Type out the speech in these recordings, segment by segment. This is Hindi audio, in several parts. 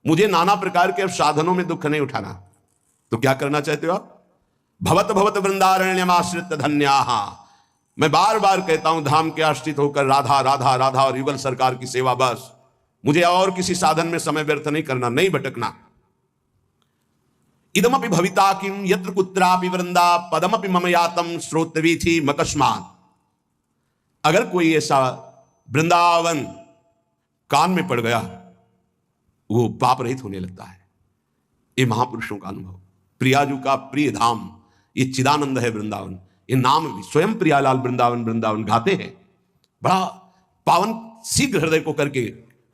मुझे नाना प्रकार के अब साधनों में दुख नहीं उठाना। तो क्या करना चाहते हो आप? भवत भवत वृंदारण्यम आश्रित धन्याः। मैं बार बार कहता हूं, धाम के आश्रित होकर राधा राधा राधा और युगल सरकार की सेवा, बस। मुझे और किसी साधन में समय व्यर्थ नहीं करना, नहीं भटकना। इदमपि भविता किम यत्र कुत्रापि वृंदा पदमपि मम यातम श्रोतवीथि मकस्मात्। अगर कोई ऐसा वृंदावन कान में पड़ गया, वो पाप रहित होने लगता है। ये महापुरुषों का अनुभव। प्रियाजू का प्रिय धाम, ये चिदानंद है वृंदावन। ये नाम भी स्वयं प्रियालाल वृंदावन वृंदावन गाते हैं। बड़ा पावन शीघ्र हृदय को करके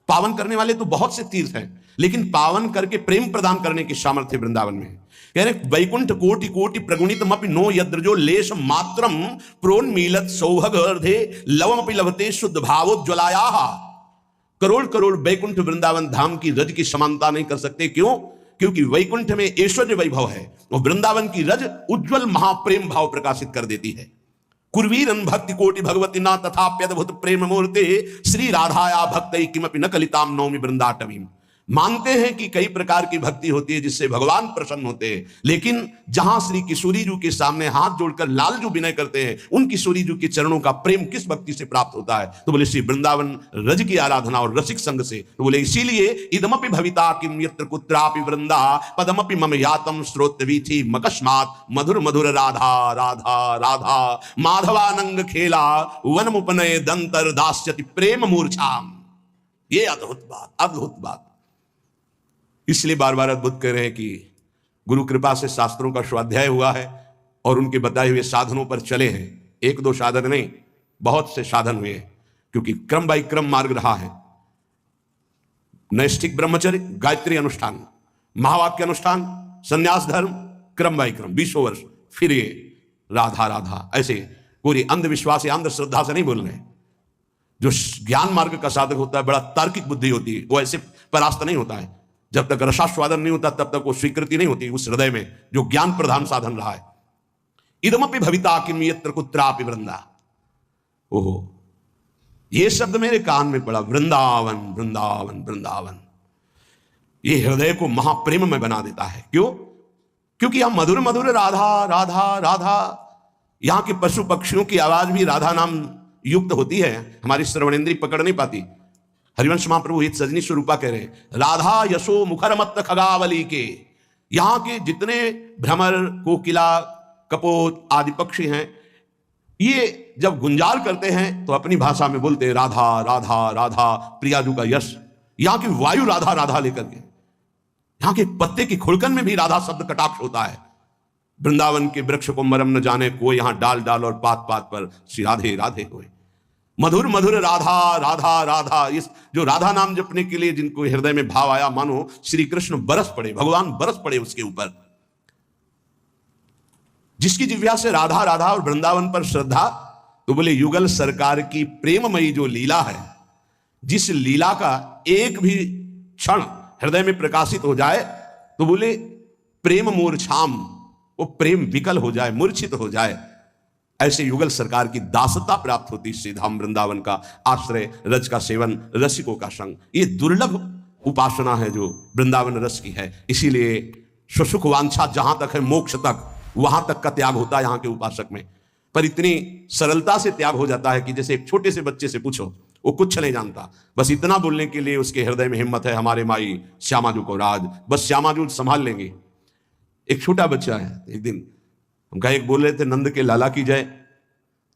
पावन करने वाले तो बहुत से तीर्थ हैं, लेकिन पावन करके प्रेम प्रदान करने की सामर्थ्य वृंदावन में है। कह रहे वैकुंठ कोटि कोटि प्रगुणितमपि नो यद्रजो लेश मात्रम प्रोन्मीलत सौभगर्धे लवमपि लभते शुद्ध भावोज्ज्वलायाः। करोड़ करोड़ वैकुंठ वृंदावन धाम की रज की समानता नहीं कर सकते। क्यों? क्योंकि वैकुंठ में ऐश्वर्य वैभव है और वृंदावन की रज उज्जवल महाप्रेम भाव प्रकाशित कर देती है। कुर्वीरन भक्ति कोटि भगवती ना तथाप्यद्भुत प्रेम मूर्ते श्री राधाया भक्तै किमपि न कलिताम नौमि वृंदाटवीम। मानते हैं कि कई प्रकार की भक्ति होती है जिससे भगवान प्रसन्न होते हैं, लेकिन जहां श्री किशोरी जी के सामने हाथ जोड़कर लाल जो विनय करते हैं, उन किशोरी जी के चरणों का प्रेम किस भक्ति से प्राप्त होता है? तो बोले श्री वृंदावन रज की आराधना और रसिक संग से। तो बोले इसीलिए इदमपि भविता किम यत्र कुत्रापि वृंदा पदमपि मम यातम श्रोतवीथि मकस्मात्। मधुर मधुर राधा राधा राधा माधवानंग खेला वनमुपनय दंतर दास्यति प्रेम मूर्छाम। ये अद्भुत बात, अद्भुत बात। इसलिए बार बार अद्भुत कह रहे हैं कि गुरु कृपा से शास्त्रों का स्वाध्याय हुआ है और उनके बताए हुए साधनों पर चले हैं। एक दो साधन नहीं, बहुत से साधन हुए हैं, क्योंकि क्रम बाई क्रम मार्ग रहा है। नैष्ठिक ब्रह्मचर्य, गायत्री अनुष्ठान, महावाक्य अनुष्ठान, संन्यास धर्म, क्रम बाई क्रम 20 वर्ष, फिर ये राधा राधा। ऐसे पूरी अंधविश्वास या अंधश्रद्धा से नहीं बोल रहे। जो ज्ञान मार्ग का साधक होता है, बड़ा तार्किक बुद्धि होती है, वो ऐसे परास्त नहीं होता है। जब तक रसास्वादन नहीं होता तब तक वो स्वीकृति नहीं होती उस हृदय में जो ज्ञान प्रधान साधन रहा है। इदमपि भविता किम यत्र कुत्रापि वृंदा। ओहो, ये शब्द मेरे कान में पड़ा, वृंदावन वृंदावन वृंदावन। ये हृदय को महाप्रेम में बना देता है। क्यों? क्योंकि यहां मधुर मधुर राधा राधा राधा। यहां के पशु पक्षियों की आवाज भी राधा नाम युक्त होती है, हमारी श्रवणेंद्री पकड़ नहीं पाती। हरिवंश महाप्रभु एक सजनी स्वरूपा कह रहे हैं, राधा यशो मुखरमत्त खगावली के। यहां के जितने भ्रमर, कोकिला, कपोत आदि पक्षी हैं, ये जब गुंजार करते हैं तो अपनी भाषा में बोलते हैं राधा राधा राधा, प्रियाजू का यश। यहां की वायु राधा राधा लेकर के, यहां के पत्ते की खुड़कन में भी राधा शब्द कटाक्ष होता है। वृंदावन के वृक्ष को मरम न जाने को, यहां डाल डाल और पात पात पर श्री राधे राधे हुए। मधुर मधुर राधा राधा राधा। इस जो राधा नाम जपने के लिए जिनको हृदय में भाव आया, मानो श्री कृष्ण बरस पड़े, भगवान बरस पड़े उसके ऊपर। जिसकी जिह्वा से राधा राधा और वृंदावन पर श्रद्धा, तो बोले युगल सरकार की प्रेममयी जो लीला है, जिस लीला का एक भी क्षण हृदय में प्रकाशित हो जाए तो बोले प्रेम मूर्छाम, वो प्रेम विकल हो जाए, मूर्छित हो जाए। ऐसे युगल सरकार की दासता प्राप्त होती श्री धाम वृंदावन का आश्रय, रज का सेवन, रसिकों का संग। ये दुर्लभ उपासना है जो वृंदावन रस की है। इसीलिए सुसुख वांछा जहां तक है, मोक्ष तक, वहां तक का त्याग होता है यहाँ के उपासक में। पर इतनी सरलता से त्याग हो जाता है कि जैसे एक छोटे से बच्चे से पूछो, वो कुछ नहीं जानता, बस इतना बोलने के लिए उसके हृदय में हिम्मत है, हमारे माई श्यामाजू को राज, बस श्यामाजू संभाल लेंगे। एक छोटा बच्चा है, एक दिन हम कहा, एक बोल रहे थे नंद के लाला की जय,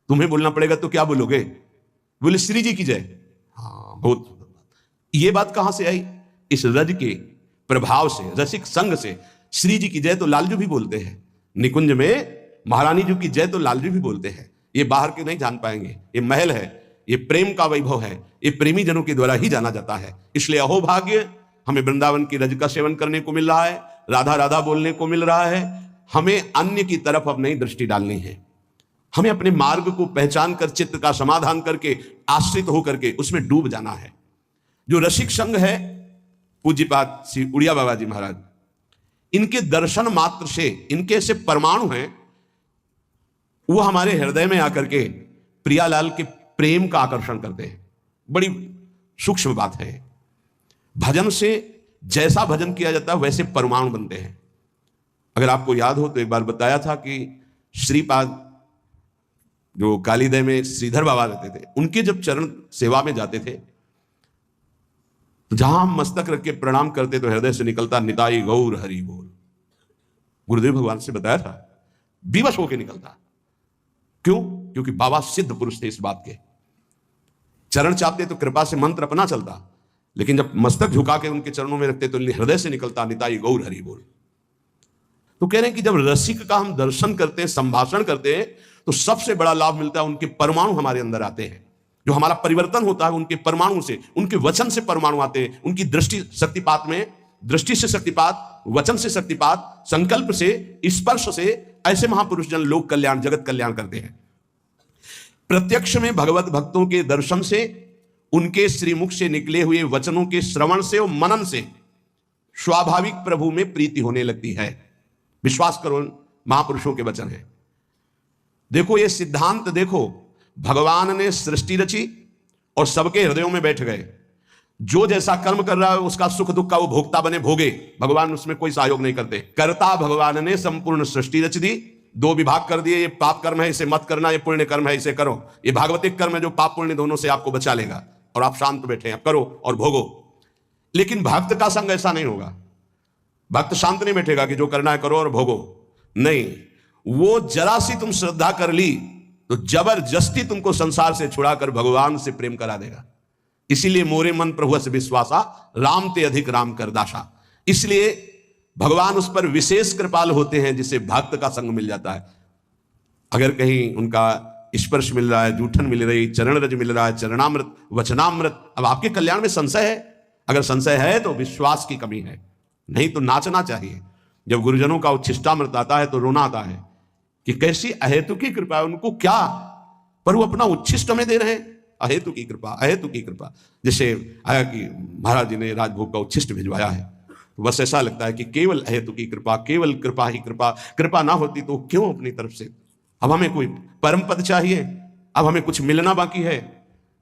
तुम्हें बोलना पड़ेगा तो क्या बोलोगे? बोले श्री जी की जय। हाँ, बहुत। ये बात कहां से आई? इस रज के प्रभाव से, रसिक संग से। श्री जी की जय तो लालजू भी बोलते हैं, निकुंज में महारानी जी की जय तो लालजू भी बोलते हैं। ये बाहर के नहीं जान पाएंगे, ये महल है, ये प्रेम का वैभव है, ये प्रेमी जनों के द्वारा ही जाना जाता है। इसलिए अहो भाग्य, हमें वृंदावन की रज का सेवन करने को मिल रहा है, राधा राधा बोलने को मिल रहा है। हमें अन्य की तरफ अब नहीं दृष्टि डालनी है। हमें अपने मार्ग को पहचान कर, चित्त का समाधान करके, आश्रित होकर के उसमें डूब जाना है। जो रसिक संघ है, पूज्यपाद श्री उड़िया बाबा जी महाराज, इनके दर्शन मात्र से, इनके ऐसे परमाणु हैं, वो हमारे हृदय में आकर के प्रियालाल के प्रेम का आकर्षण करते हैं। बड़ी सूक्ष्म बात है। भजन से जैसा भजन किया जाता है वैसे परमाणु बनते हैं। अगर आपको याद हो तो एक बार बताया था कि श्रीपाद जो कालीदय में श्रीधर बाबा रहते थे, उनके जब चरण सेवा में जाते थे तो जहां हम मस्तक रख के प्रणाम करते तो हृदय से निकलता निताई गौर हरि बोल। गुरुदेव भगवान से बताया था, विवश होके निकलता। क्यों? क्योंकि बाबा सिद्ध पुरुष थे इस बात के। चरण चाहते तो कृपा से मंत्र अपना चलता, लेकिन जब मस्तक झुका के उनके चरणों में रखते तो हृदय से निकलता निताई गौर हरि बोल। तो कह रहे हैं कि जब रसिक का हम दर्शन करते हैं, संभाषण करते हैं, तो सबसे बड़ा लाभ मिलता है, उनके परमाणु हमारे अंदर आते हैं। जो हमारा परिवर्तन होता है उनके परमाणु से, उनके वचन से परमाणु आते हैं। उनकी दृष्टि शक्तिपात में, दृष्टि से शक्तिपात, वचन से शक्तिपात, संकल्प से, स्पर्श से ऐसे महापुरुष जन लोक कल्याण, जगत कल्याण करते हैं। प्रत्यक्ष में भगवत भक्तों के दर्शन से, उनके श्रीमुख से निकले हुए वचनों के श्रवण से और मनन से स्वाभाविक प्रभु में प्रीति होने लगती है। विश्वास करो, महापुरुषों के वचन है। देखो ये सिद्धांत देखो, भगवान ने सृष्टि रची और सबके हृदयों में बैठ गए। जो जैसा कर्म कर रहा है उसका सुख दुख का वो भोक्ता बने, भोगे। भगवान उसमें कोई सहयोग नहीं करते। कर्ता भगवान ने संपूर्ण सृष्टि रच दी, दो विभाग कर दिए, ये पाप कर्म है इसे मत करना, ये पुण्य कर्म है इसे करो। ये भागवतिक कर्म है जो पाप पुण्य दोनों से आपको बचा लेगा और आप शांत बैठे हैं, करो और भोगो। लेकिन भक्त का संग ऐसा नहीं होगा। भक्त शांत नहीं बैठेगा कि जो करना है करो और भोगो, नहीं। वो जरा सी तुम श्रद्धा कर ली तो जबरदस्ती तुमको संसार से छुड़ाकर भगवान से प्रेम करा देगा। इसीलिए मोरे मन प्रभु से विश्वासा, राम ते अधिक राम कर दासा। इसलिए भगवान उस पर विशेष कृपाल होते हैं जिसे भक्त का संग मिल जाता है। अगर कहीं उनका स्पर्श मिल रहा है, जूठन मिल रही, चरण रज मिल रहा है, चरणामृत, वचनामृत, अब आपके कल्याण में संशय है। अगर संशय है तो विश्वास की कमी है, नहीं तो नाचना चाहिए। जब गुरुजनों का उच्छिष्टामृत आता है तो रोना आता है कि कैसी अहेतु की कृपा है। उनको क्या, पर वो अपना उच्छिष्ट में दे रहे हैं। अहेतु की कृपा, अहेतु की कृपा। जैसे आया कि महाराज जी ने राजभोग का उच्छिष्ट भिजवाया है, तो बस ऐसा लगता है कि केवल अहेतु की कृपा, केवल कृपा ही कृपा। कृपा ना होती तो क्यों अपनी तरफ से। अब हमें कोई परम पद चाहिए, अब हमें कुछ मिलना बाकी है।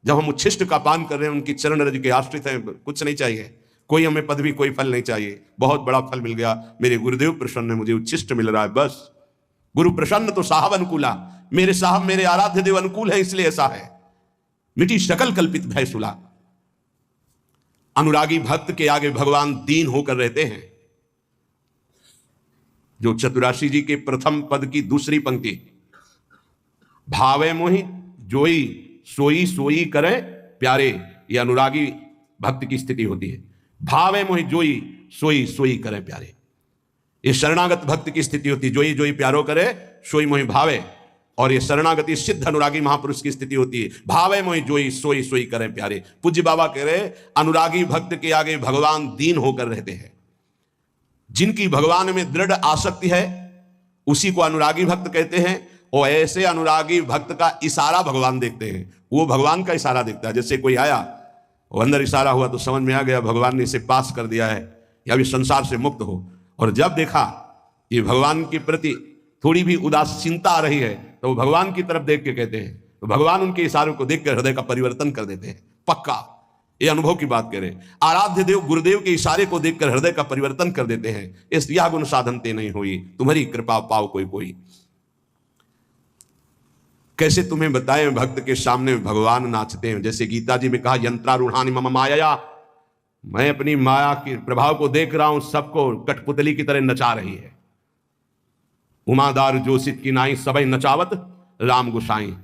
जब हम उच्छिष्ट का पान कर रहे हैं, उनकी चरण रज के आश्रित हैं, कुछ नहीं चाहिए, कोई हमें पदवी, कोई फल नहीं चाहिए। बहुत बड़ा फल मिल गया, मेरे गुरुदेव प्रसन्न है, मुझे उच्छिष्ट मिल रहा है, बस। गुरु प्रसन्न तो साहब अनुकूला, मेरे साहब मेरे आराध्य देव अनुकूल है, इसलिए ऐसा है। मिटी सकल कल्पित भय सुला। अनुरागी भक्त के आगे भगवान दीन होकर रहते हैं। जो चतुराशी जी के प्रथम पद की दूसरी पंक्ति, भावे मोहि जोई सोई सोई करे प्यारे, ये अनुरागी भक्त की स्थिति होती है। भावे मोहि जोई सोई सोई करे प्यारे, ये शरणागत भक्त की स्थिति होती है। जोई जोई प्यारो करे, सोई मोहि भावे। और ये शरणागति सिद्ध अनुरागी महापुरुष की स्थिति होती है। भावे मोहि जोई सोई सोई करे प्यारे। पूज्य बाबा कह रहे, अनुरागी भक्त के आगे भगवान दीन होकर रहते हैं। जिनकी भगवान में दृढ़ आसक्ति है उसी को अनुरागी भक्त कहते हैं। और ऐसे अनुरागी भक्त का इशारा भगवान देखते हैं, वो भगवान का इशारा देखता है। जैसे कोई आया, वो अंदर इशारा हुआ तो समझ में आ गया भगवान ने इसे पास कर दिया है या भी संसार से मुक्त हो। और जब देखा ये भगवान के प्रति थोड़ी भी उदासीनता आ रही है तो वो भगवान की तरफ देख के कहते हैं, तो भगवान उनके इशारों को देख कर हृदय का परिवर्तन कर देते हैं। पक्का ये अनुभव की बात करें, आराध्य देव गुरुदेव के इशारे को देखकर हृदय का परिवर्तन कर देते हैं। इस यह गुण साधनते नहीं हुई, तुम्हारी कृपा पाओ कोई कोई। कैसे तुम्हें बताएं, भक्त के सामने भगवान नाचते हैं। जैसे गीता जी में कहा, यंत्रारूढ़ानि मम माया, मैं अपनी माया के प्रभाव को देख रहा हूं, सबको कठपुतली की तरह नचा रही है। उमादार जोशित की नाई सबई नचावत राम गुसाई।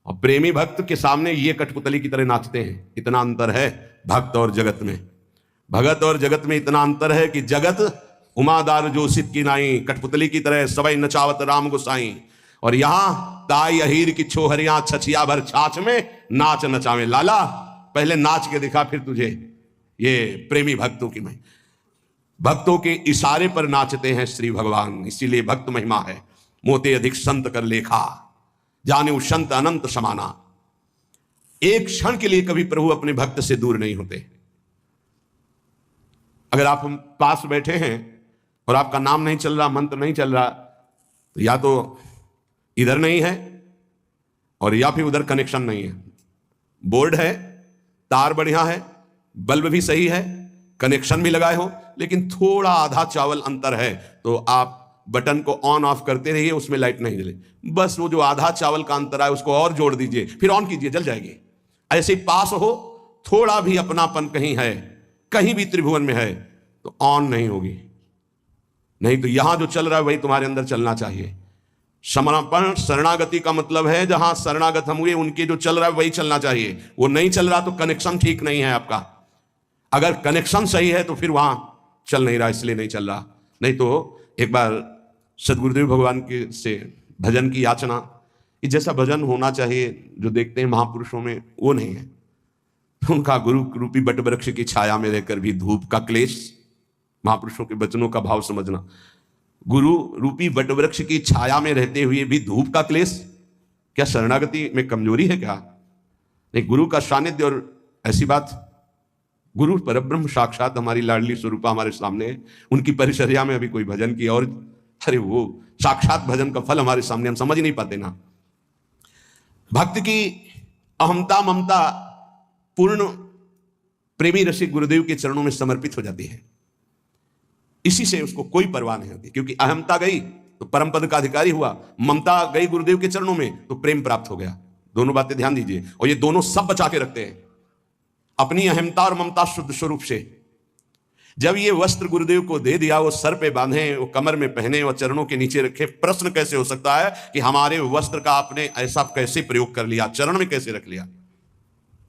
और प्रेमी भक्त के सामने ये कठपुतली की तरह नाचते हैं। इतना अंतर है भक्त और जगत में। भगत और जगत में इतना अंतर है कि जगत उमादार जोशित की नाई कठपुतली की तरह सबई नचावत राम गुसाई, और यहां ताई अहीर की छोहरियां छछिया भर छाछ में नाच नचावे लाला। पहले नाच के दिखा फिर तुझे। ये प्रेमी भक्तों की मैं, भक्तों के इशारे पर नाचते हैं श्री भगवान। इसीलिए भक्त महिमा है। मोते अधिक संत कर लेखा, जाने संत अनंत समाना। एक क्षण के लिए कभी प्रभु अपने भक्त से दूर नहीं होते। अगर आप हम पास बैठे हैं और आपका नाम नहीं चल रहा, मंत्र नहीं चल रहा, तो या तो इधर नहीं है और या फिर उधर कनेक्शन नहीं है। बोर्ड है, तार बढ़िया है, बल्ब भी सही है, कनेक्शन भी लगाए हो लेकिन थोड़ा आधा चावल अंतर है, तो आप बटन को ऑन ऑफ करते रहिए, उसमें लाइट नहीं जले। बस वो जो आधा चावल का अंतर है उसको और जोड़ दीजिए, फिर ऑन कीजिए, जल जाएगी। ऐसे पास हो, थोड़ा भी अपनापन कहीं है, कहीं भी त्रिभुवन में है, तो ऑन नहीं होगी। नहीं तो यहां जो चल रहा है वही तुम्हारे अंदर चलना चाहिए। समर्पण शरणागति का मतलब है जहां शरणागत हम हुए उनके जो चल रहा है वही चलना चाहिए। वो नहीं चल रहा तो कनेक्शन ठीक नहीं है आपका। अगर कनेक्शन सही है तो फिर वहां चल नहीं रहा, इसलिए नहीं चल रहा। नहीं तो एक बार सदगुरुदेव भगवान के से भजन की याचना, कि जैसा भजन होना चाहिए जो देखते हैं महापुरुषों में वो नहीं है। उनका गुरु रूपी बट वृक्ष की छाया में रहकर भी धूप का क्लेश, महापुरुषों के वचनों का भाव समझना। गुरु रूपी वट वृक्ष की छाया में रहते हुए भी धूप का क्लेश, क्या शरणागति में कमजोरी है क्या? नहीं, गुरु का सानिध्य और ऐसी बात, गुरु परब्रह्म साक्षात हमारी लाडली स्वरूपा हमारे सामने है, उनकी परिचर्या में अभी कोई भजन की और अरे वो साक्षात भजन का फल हमारे सामने, हम समझ नहीं पाते ना। भक्त की अहमता ममता पूर्ण प्रेमी रसिक गुरुदेव के चरणों में समर्पित हो जाती है। इसी से उसको कोई परवाह नहीं होती, क्योंकि अहमता गई तो परम पद का अधिकारी हुआ, ममता गई गुरुदेव के चरणों में तो प्रेम प्राप्त हो गया। दोनों बातें ध्यान दीजिए, और ये दोनों सब बचा के रखते हैं अपनी अहमता और ममता शुद्ध स्वरूप से। जब ये वस्त्र गुरुदेव को दे दिया, वो सर पे बांधे, वो कमर में पहने और चरणों के नीचे रखे, प्रश्न कैसे हो सकता है कि हमारे वस्त्र का आपने ऐसा कैसे प्रयोग कर लिया, चरण में कैसे रख लिया?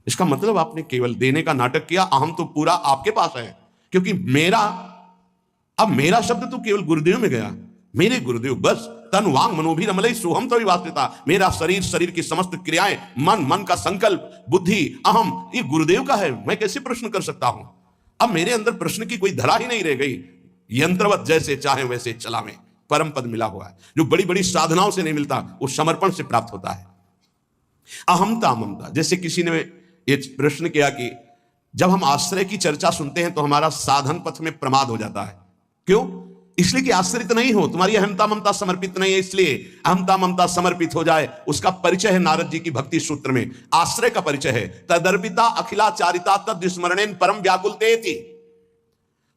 इसका मतलब आपने केवल देने का नाटक किया, अहम तो पूरा आपके पास है। क्योंकि मेरा शब्द तो केवल गुरुदेव में गया, मेरे गुरुदेव बस। तन वांग मनोभी रमलई सोहम तो वास्तविकता, मेरा शरीर की समस्त क्रियाएं, मन का संकल्प, बुद्धि, अहम, ये गुरुदेव का है। मैं कैसे प्रश्न कर सकता हूं? अब मेरे अंदर प्रश्न की कोई धरा ही नहीं रह गई। यंत्रवत जैसे चाहे वैसे चलावे, परम पद मिला हुआ है जो बड़ी बड़ी साधनाओं से नहीं मिलता, वो समर्पण से प्राप्त होता है। अहमता ममता, जैसे किसी ने ये प्रश्न किया कि जब हम आश्रय की चर्चा सुनते हैं तो हमारा साधन पथ में प्रमाद हो जाता है। क्यों? इसलिए कि आश्रित नहीं हो, तुम्हारी अहमता ममता समर्पित नहीं है, इसलिए अहमता ममता समर्पित हो जाए। उसका परिचय है नारद जी की भक्ति सूत्र में, आश्रय का परिचय है। तदर्पिता अखिलाचारिता तद स्मरणेन परम व्याकुलतेति।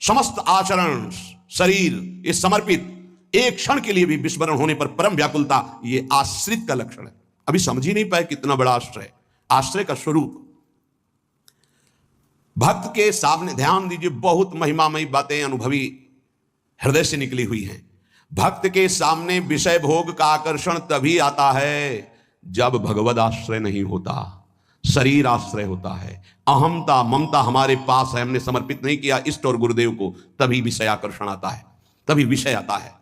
समस्त आचरण शरीर ये समर्पित, एक क्षण के लिए भी विस्मरण होने पर परम व्याकुलता, ये आश्रित का लक्षण है। अभी समझ ही नहीं पाए कितना बड़ा आश्रय, आश्रय का स्वरूप। भक्त के सामने ध्यान दीजिए, बहुत महिमामयी बातें अनुभवी हृदय से निकली हुई हैं। भक्त के सामने विषय भोग का आकर्षण तभी आता है जब भगवद आश्रय नहीं होता, शरीर आश्रय होता है। अहमता ममता हमारे पास है, हमने समर्पित नहीं किया इष्ट और गुरुदेव को, तभी विषय आकर्षण आता है, तभी विषय आता है।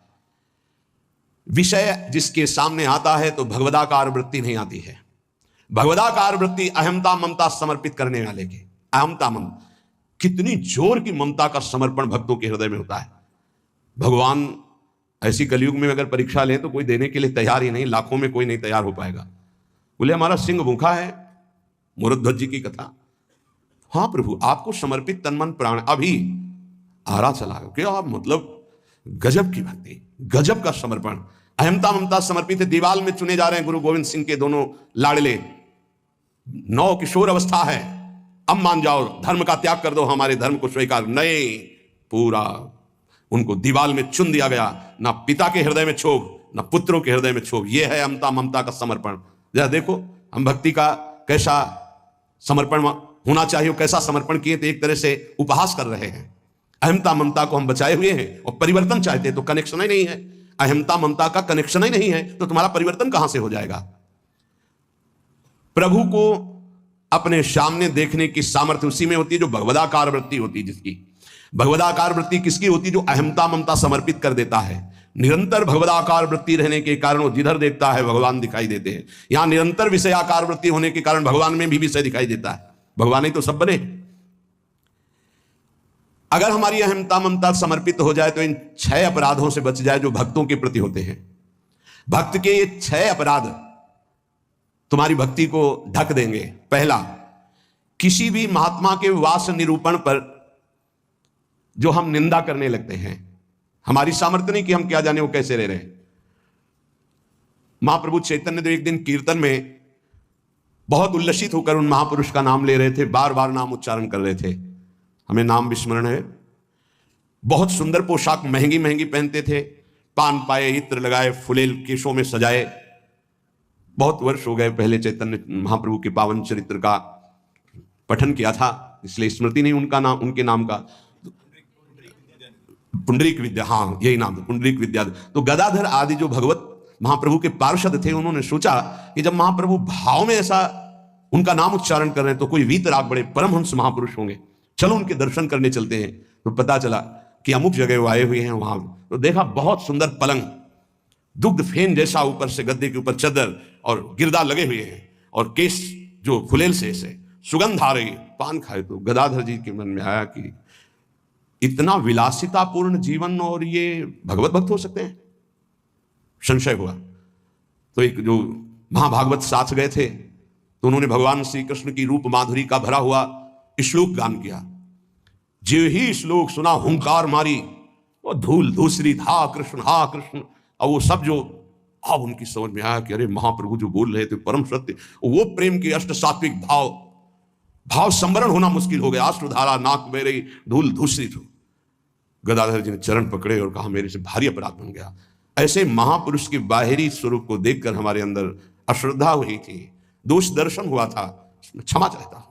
विषय जिसके सामने आता है तो भगवदाकार वृत्ति नहीं आती है। भगवदाकार वृत्ति अहमता ममता समर्पित करने वाले के, अहमता ममता, कितनी जोर की ममता का समर्पण भक्तों के हृदय में होता है। भगवान ऐसी कलयुग में अगर परीक्षा लें तो कोई देने के लिए तैयार ही नहीं, लाखों में कोई नहीं तैयार हो पाएगा। बोले हमारा सिंह भूखा है, मुरुध्वज जी की कथा। हाँ प्रभु, आपको समर्पित तन मन प्राण, अभी आरा चला क्या मतलब, गजब की भक्ति, गजब का समर्पण। अहमता ममता समर्पित है। दीवाल में चुने जा रहे हैं गुरु गोविंद सिंह के दोनों लाडले, नौ किशोर अवस्था है, अब मान जाओ, धर्म का त्याग कर दो, हमारे धर्म को स्वीकार नहीं। पूरा उनको दीवाल में चुन दिया गया, ना पिता के हृदय में क्षोभ, ना पुत्रों के हृदय में क्षोभ। यह है अहमता ममता का समर्पण। जरा देखो हम भक्ति का कैसा समर्पण होना चाहिए, कैसा समर्पण किए, तो एक तरह से उपहास कर रहे हैं। अहमता ममता को हम बचाए हुए हैं और परिवर्तन चाहते हैं तो कनेक्शन ही नहीं है। अहमता ममता का कनेक्शन ही नहीं है तो तुम्हारा परिवर्तन कहां से हो जाएगा? प्रभु को अपने सामने देखने की सामर्थ्य उसी में होती है जो भगवदाकार वृत्ति होती है। जिसकी भगवदाकार वृत्ति किसकी होती है? जो अहमता ममता समर्पित कर देता है। निरंतर भगवदाकार वृत्ति रहने के कारण वो जिधर देखता है भगवान दिखाई देते हैं। यहां निरंतर विषयाकार वृत्ति होने के कारण भगवान में भी विषय दिखाई देता है। भगवान ही तो सब बने। अगर हमारी अहमता ममता समर्पित हो जाए तो इन 6 अपराधों से बच जाए जो भक्तों के प्रति होते हैं। भक्त के ये 6 अपराध तुम्हारी भक्ति को ढक देंगे। पहला, किसी भी महात्मा के वास निरूपण पर जो हम निंदा करने लगते हैं, हमारी सामर्थ्य नहीं कि हम क्या जाने वो कैसे रह रहे हैं। महाप्रभु चैतन्य देव एक दिन कीर्तन में बहुत उल्लसित होकर उन महापुरुष का नाम ले रहे थे, बार बार नाम उच्चारण कर रहे थे। हमें नाम विस्मरण है। बहुत सुंदर पोशाक महंगी महंगी पहनते थे, पान पाए, इत्र लगाए, फुलेल केशों में सजाए। बहुत वर्ष हो गए, पहले चैतन्य महाप्रभु के पावन चरित्र का पठन किया था, इसलिए स्मृति नहीं उनका नाम, उनके नाम का। पुंडरीक विद्या, हाँ यही नाम था, पुंडरीक विद्या। तो गदाधर आदि जो भगवत महाप्रभु के पार्षद थे, उन्होंने सोचा कि जब महाप्रभु भाव में ऐसा उनका नाम उच्चारण कर रहे हैं तो कोई वीतराग बड़े परमहंस महापुरुष होंगे, चलो उनके दर्शन करने चलते हैं। तो पता चला कि अमुक जगह वो आए हुए हैं। वहां तो देखा बहुत सुंदर पलंग, दुग्ध फेन जैसा, ऊपर से गद्दे के ऊपर चादर और गिरदा लगे हुए हैं, और केस जो फुलेल से सुगंध आ रही, पान खाए। तो गदाधर जी के मन में आया कि इतना विलासितापूर्ण जीवन और ये भगवत भक्त हो सकते हैं, संशय हुआ। तो एक जो महाभागवत साथ गए थे, तो उन्होंने भगवान श्री कृष्ण की रूप माधुरी का भरा हुआ श्लोक गान किया। जो ही श्लोक सुना, हुंकार मारी, वो धूल धूसरी, हा कृष्ण हा कृष्ण। और वो सब जो अब उनकी समझ में आया कि अरे महाप्रभु जो बोल रहे थे परम सत्य, वो प्रेम के अष्ट सात्विक भाव संवरण होना मुश्किल हो गया। अश्रुधारा नाक बह रही, धूल धूसरी थी। गदाधर जी ने चरण पकड़े और कहा मेरे से भारी अपराध बन गया। ऐसे महापुरुष के बाहरी स्वरूप को देखकर हमारे अंदर अश्रद्धा हुई थी, दोष दर्शन हुआ था, क्षमा चाहता हूं।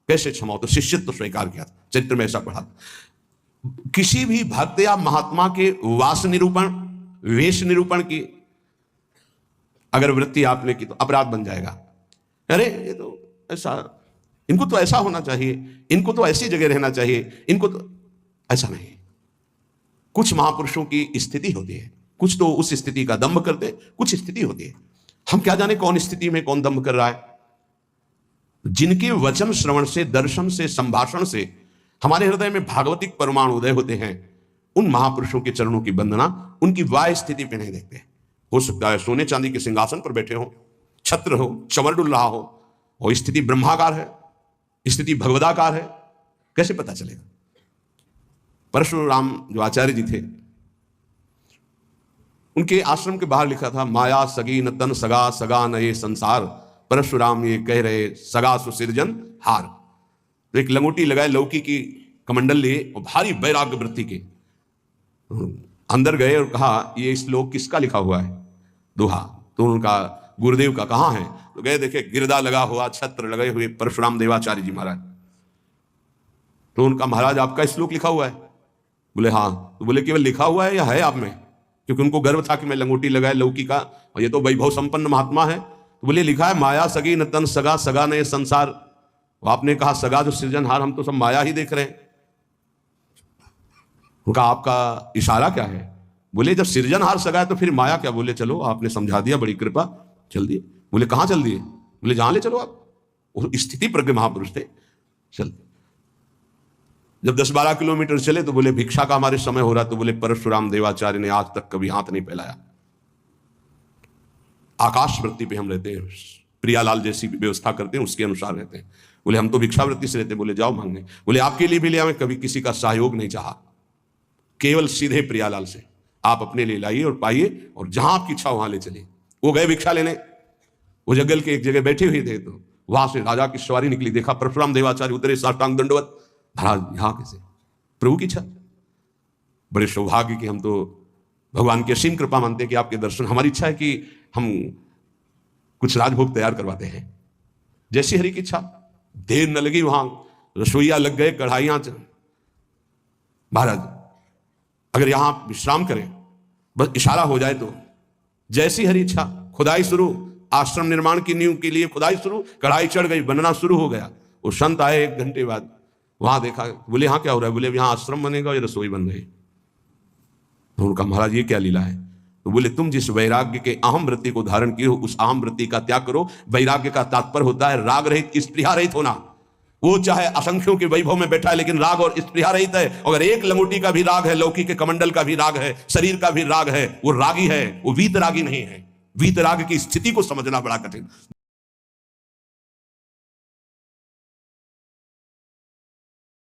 कैसे क्षमा हो? तो शिष्यत्व स्वीकार किया था, चरित्र में ऐसा पढ़ा। किसी भी भक्त या महात्मा के वास निरूपण, वेश निरूपण की अगर वृत्ति आपने की तो अपराध बन जाएगा। अरे ये तो ऐसा, इनको तो ऐसा होना चाहिए, इनको तो ऐसी जगह रहना चाहिए, इनको तो ऐसा नहीं। कुछ महापुरुषों की स्थिति होती है, कुछ तो उस स्थिति का दंभ करते, कुछ स्थिति होती है। हम क्या जाने कौन स्थिति में कौन दंभ कर रहा है। जिनके वचन श्रवण से, दर्शन से, संभाषण से हमारे हृदय में भागवतिक परमाणु उदय होते हैं, उन महापुरुषों के चरणों की वंदना उनकी वाह स्थिति पे नहीं देखते। हो सकता है सोने चांदी के सिंहासन पर बैठे हो, छत्र हो, चमर डुल रहा हो, और स्थिति ब्रह्माकार है, स्थिति भगवदाकार है, कैसे पता चलेगा। परशुराम जो आचार्य जी थे, उनके आश्रम के बाहर लिखा था, माया सगी न तन सगा, सगा न ये संसार, परशुराम ये कह रहे सगा सुसिरजन हार। तो एक लंगोटी लगाए, लौकी की कमंडल लिए और भारी वैराग्य वृत्ति के अंदर गए और कहा ये श्लोक किसका लिखा हुआ है, दोहा। तो उनका गुरुदेव का कहाँ है? तो गए, देखे गिरदा लगा हुआ, छत्र लगे हुए, परशुराम देवाचार्य जी महाराज। तो उनका महाराज आपका श्लोक लिखा हुआ है? बोले हाँ। तो बोले केवल लिखा हुआ है या है आप में? क्योंकि उनको गर्व था कि मैं लंगोटी लगाए लौकी का, और ये तो वैभव संपन्न महात्मा है। तो बोले लिखा है माया सगी न तन सगा, सगा न ये संसार। आपने कहा सगा जो सृजनहार, हम तो सब माया ही देख रहे हैं। उनका आपका इशारा क्या है? बोले जब सृजनहार सगा है तो फिर माया क्या? बोले चलो आपने समझा दिया, बड़ी कृपा, चल दिए। बोले कहाँ चल दिए? बोले जहां ले चलो आप। वो स्थिति प्रज्ञ महापुरुष थे, चल। जब 10-12 किलोमीटर चले तो बोले भिक्षा का हमारे समय हो रहा। तो बोले परशुराम देवाचार्य ने आज तक कभी हाथ नहीं फैलाया, आकाश वृत्ति पे हम रहते हैं, प्रियालाल जैसी व्यवस्था करते हैं उसके अनुसार रहते हैं। बोले हम तो भिक्षा वृत्ति से रहते हैं। बोले जाओ मांगने। बोले आपके लिए भी ले आवे, कभी किसी का सहयोग नहीं चाहा, केवल सीधे प्रियालाल से आप अपने लिए लाइए और पाइए, और जहां आपकी इच्छा वहां ले चलिए। वो गए भिक्षा लेने, वो जंगल के एक जगह बैठे हुए थे, तो वहां से राजा की सवारी निकली, देखा परशुराम देवाचार्य उतरे, साष्टांग दंडवत। महाराज यहाँ कैसे? प्रभु की इच्छा। बड़े सौभाग्य कि हम तो भगवान की असीम कृपा मानते हैं कि आपके दर्शन। हमारी इच्छा है कि हम कुछ राजभोग तैयार करवाते हैं, जैसी हरि की इच्छा। देर न लगी, वहां रसोईया लग गए, कढ़ाइयां। महाराज अगर यहां विश्राम करें, बस इशारा हो जाए तो जैसी हरि इच्छा। खुदाई शुरू, आश्रम निर्माण की नींव के लिए खुदाई शुरू, कढ़ाई चढ़ गई, बनना शुरू हो गया। वो संत आए 1 घंटे बाद, वहां देखा। बोले यहाँ क्या हो रहा है? बोले यहाँ आश्रम बनेगा, ये रसोई बन रही। तो उनका महाराज ये क्या लीला है? तो बोले तुम जिस वैराग्य के अहम वृत्ति को धारण किए हो, उस अहम वृत्ति का त्याग करो। वैराग्य का तात्पर्य होता है राग रहित, स्पृहा रहित होना। वो चाहे असंख्यों के वैभव में बैठा है, लेकिन राग और स्पृहा रहित है। अगर एक लंगोटी का भी राग है, लौकी के कमंडल का भी राग है, शरीर का भी राग है, वो रागी है, वो वीतरागी नहीं है। वीतराग की स्थिति को समझना बड़ा कठिन।